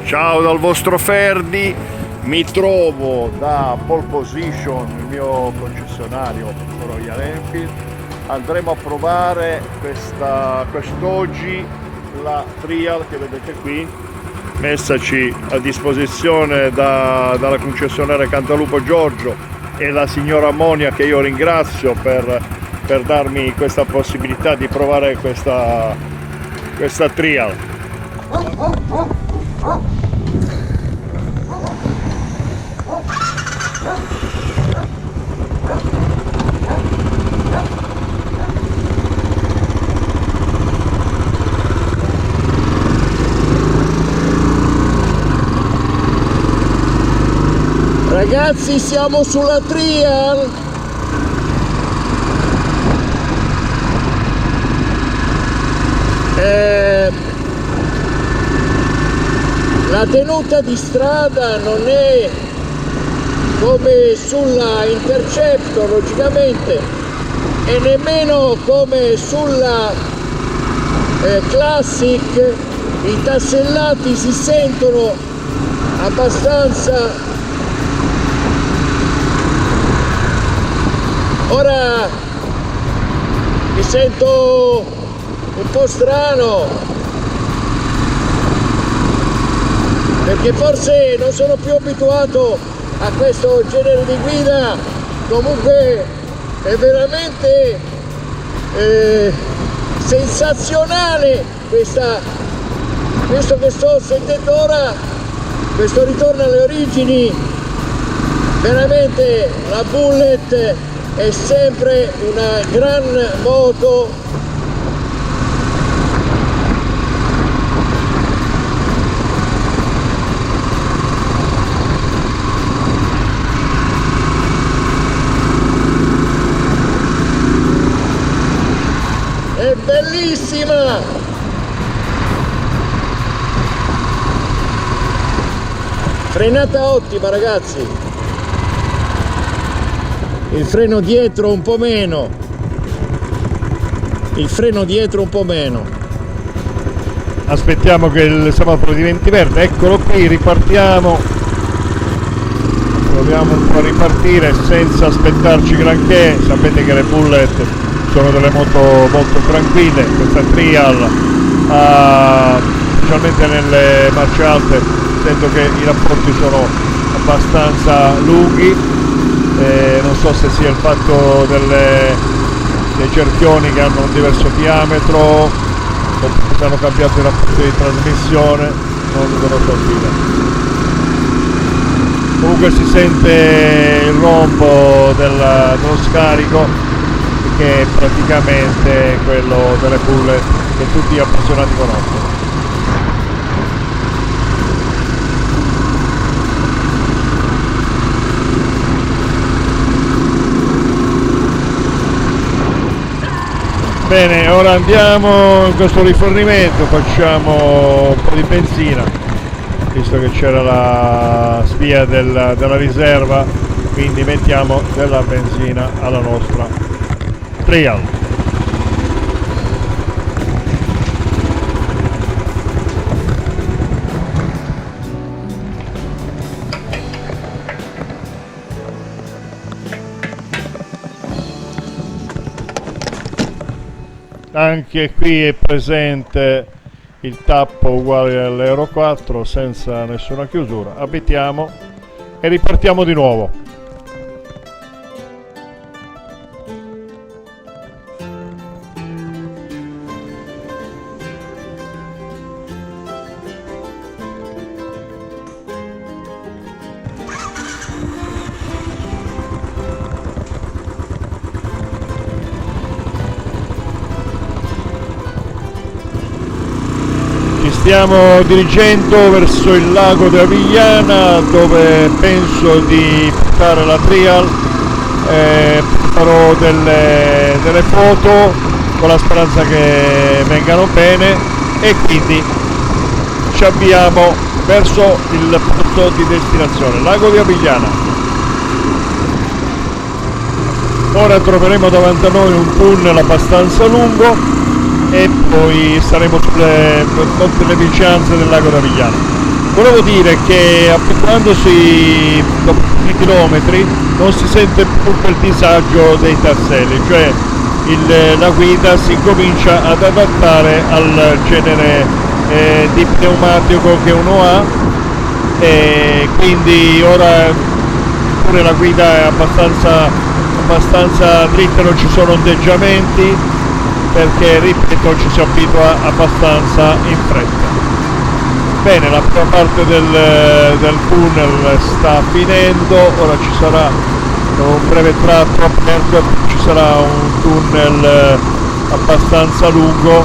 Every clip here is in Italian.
Ciao dal vostro Ferdi, mi trovo da Pole Position, il mio concessionario Royal Enfield. Andremo a provare quest'oggi la Trial che vedete qui, messaci a disposizione dalla concessionaria Cantalupo Giorgio e la signora Monia, che io ringrazio per darmi questa possibilità di provare questa Trial. Ragazzi, siamo sulla Trial. La tenuta di strada non è come sulla Interceptor, logicamente, e nemmeno come sulla Classic. I tassellati si sentono abbastanza. Ora mi sento un po' strano, perché forse non sono più abituato a questo genere di guida. Comunque è veramente sensazionale questo che sto sentendo ora, questo ritorno alle origini. Veramente la Bullet è sempre una gran moto. È bellissima! Frenata ottima, ragazzi. Il freno dietro un po' meno, Aspettiamo che il semaforo diventi verde. Eccolo qui, ripartiamo. Proviamo un po' a ripartire senza aspettarci granché. Sapete che le Bullet sono delle moto molto tranquille. Questa Trial, specialmente nelle marce alte, sento che i rapporti sono abbastanza lunghi. Non so se sia il fatto dei cerchioni che hanno un diverso diametro, oppure se hanno cambiato i rapporti di trasmissione, non lo so dire. Comunque si sente il rombo dello scarico, che è praticamente quello delle Bullet che tutti gli appassionati conoscono. Bene, ora andiamo in questo rifornimento, facciamo un po' di benzina, visto che c'era la spia della riserva, quindi mettiamo della benzina alla nostra Trial. Anche qui è presente il tappo uguale all'Euro 4 senza nessuna chiusura. Abitiamo e ripartiamo di nuovo. Stiamo dirigendo verso il lago di Avigliana, dove penso di portare la Trial. Farò delle foto con la speranza che vengano bene, e quindi ci avviamo verso il posto di destinazione, lago di Avigliana. Ora troveremo davanti a noi un tunnel abbastanza lungo e poi saremo sulle molte le vicinanze del lago d'Avigliana. Volevo dire che abituandosi dopo alcuni chilometri non si sente più quel disagio dei tasselli, cioè la guida si comincia ad adattare al genere di pneumatico che uno ha, e quindi ora pure la guida è abbastanza dritta, non ci sono ondeggiamenti, perché ripeto ci si abitua abbastanza in fretta. Bene, la prima parte del tunnel sta finendo, ora ci sarà un breve tratto aperto, ci sarà un tunnel abbastanza lungo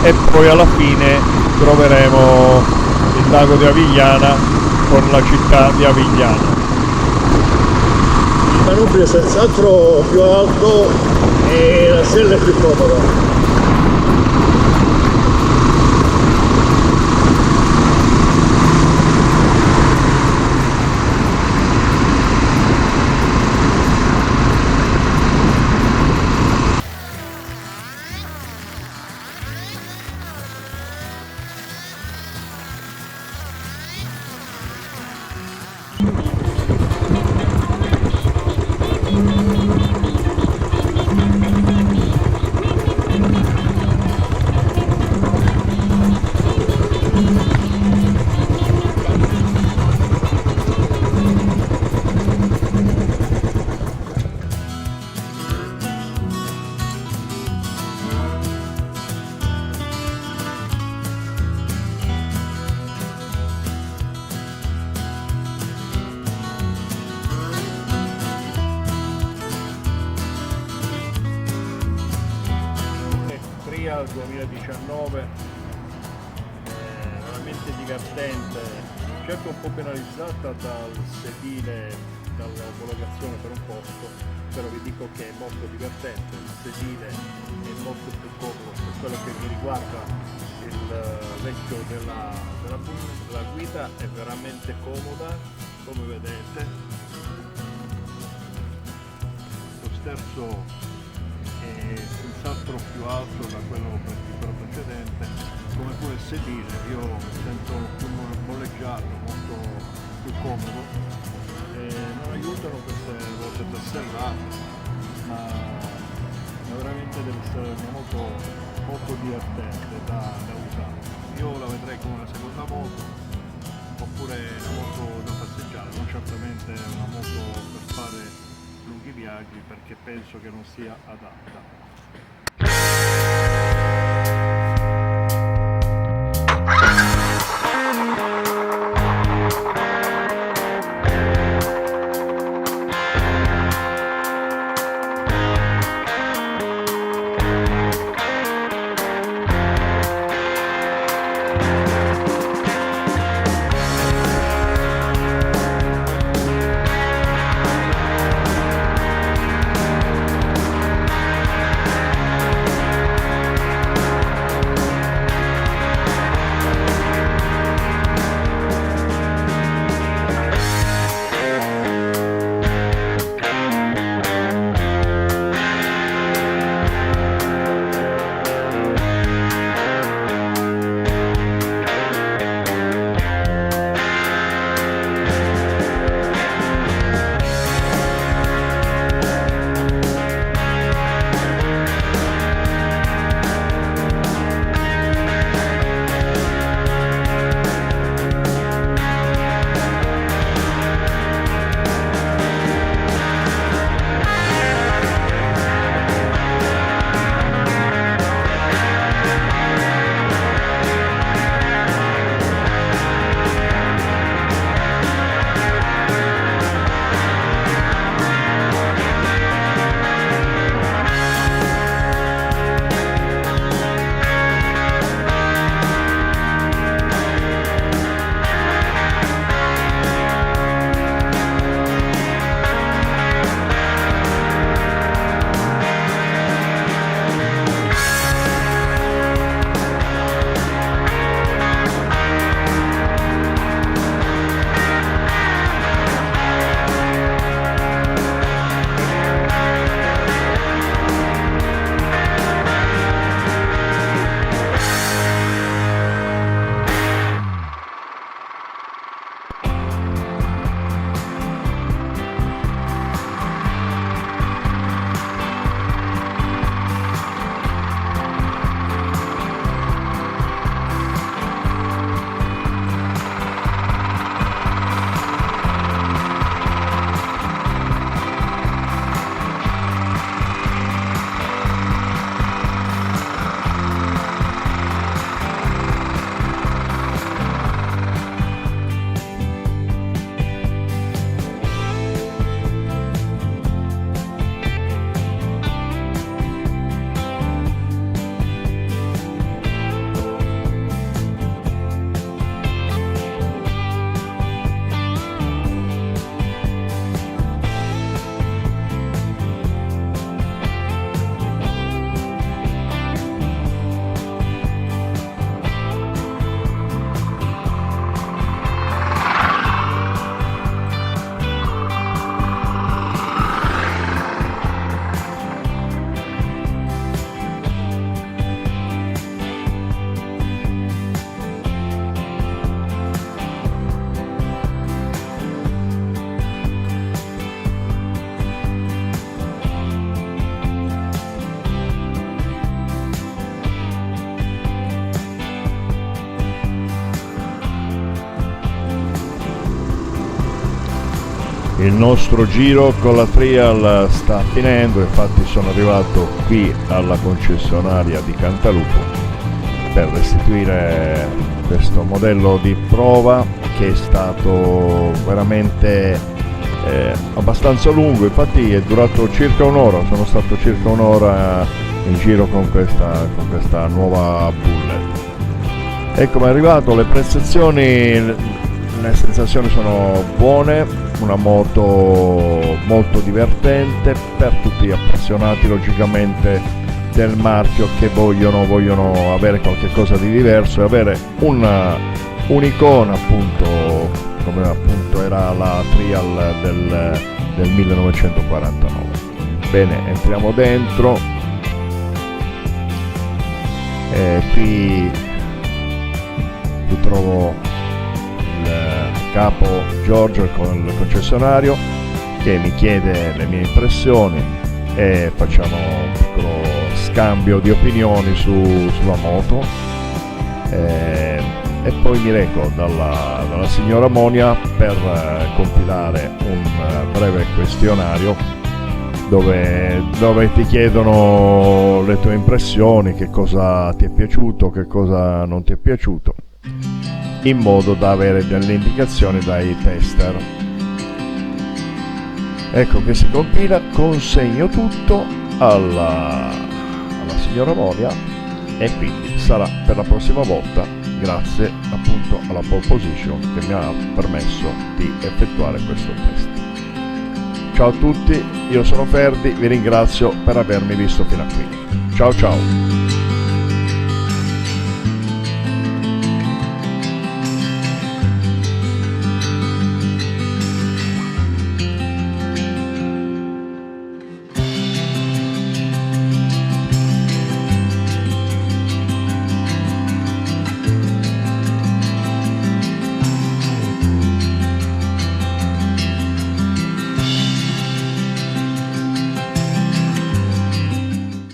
e poi alla fine troveremo il lago di Avigliana con la città di Avigliana. Il manubrio è senz'altro più alto e la sella è più comoda. 2019, veramente divertente, certo un po' penalizzata dal sedile, dall'omologazione per un posto, però vi dico che è molto divertente, il sedile è molto più comodo. Per quello che mi riguarda, il vecchio della guida è veramente comoda, come vedete. Lo sterzo è senz'altro più alto da quello precedente, come pure il sedile, io mi sento più molleggiato, molto più comodo. Non aiutano queste volte tassellate, ma veramente deve essere una moto molto divertente da usare. Io la vedrei come una seconda moto, oppure una moto da passeggiare, non certamente una moto per fare lunghi viaggi, perché penso che non sia adatta. Il nostro giro con la trial sta finendo, infatti sono arrivato qui alla concessionaria di Cantalupo per restituire questo modello di prova che è stato veramente abbastanza lungo, infatti è durato circa un'ora, sono stato circa un'ora in giro con questa nuova Bullet. Ecco, mi è arrivato, le prestazioni, le sensazioni sono buone, una moto molto divertente per tutti gli appassionati logicamente del marchio che vogliono avere qualche cosa di diverso e avere un'icona appunto come appunto era la trial del 1949. Bene, entriamo dentro e qui trovo il capo Giorgio, il concessionario, che mi chiede le mie impressioni e facciamo un piccolo scambio di opinioni sulla moto e poi mi reco dalla signora Monia per compilare un breve questionario dove ti chiedono le tue impressioni, che cosa ti è piaciuto, che cosa non ti è piaciuto, in modo da avere delle indicazioni dai tester. Ecco che si compila, consegno tutto alla signora Monia e quindi sarà per la prossima volta, grazie appunto alla pole position che mi ha permesso di effettuare questo test. Ciao a tutti, io sono Ferdi, vi ringrazio per avermi visto fino a qui. Ciao ciao!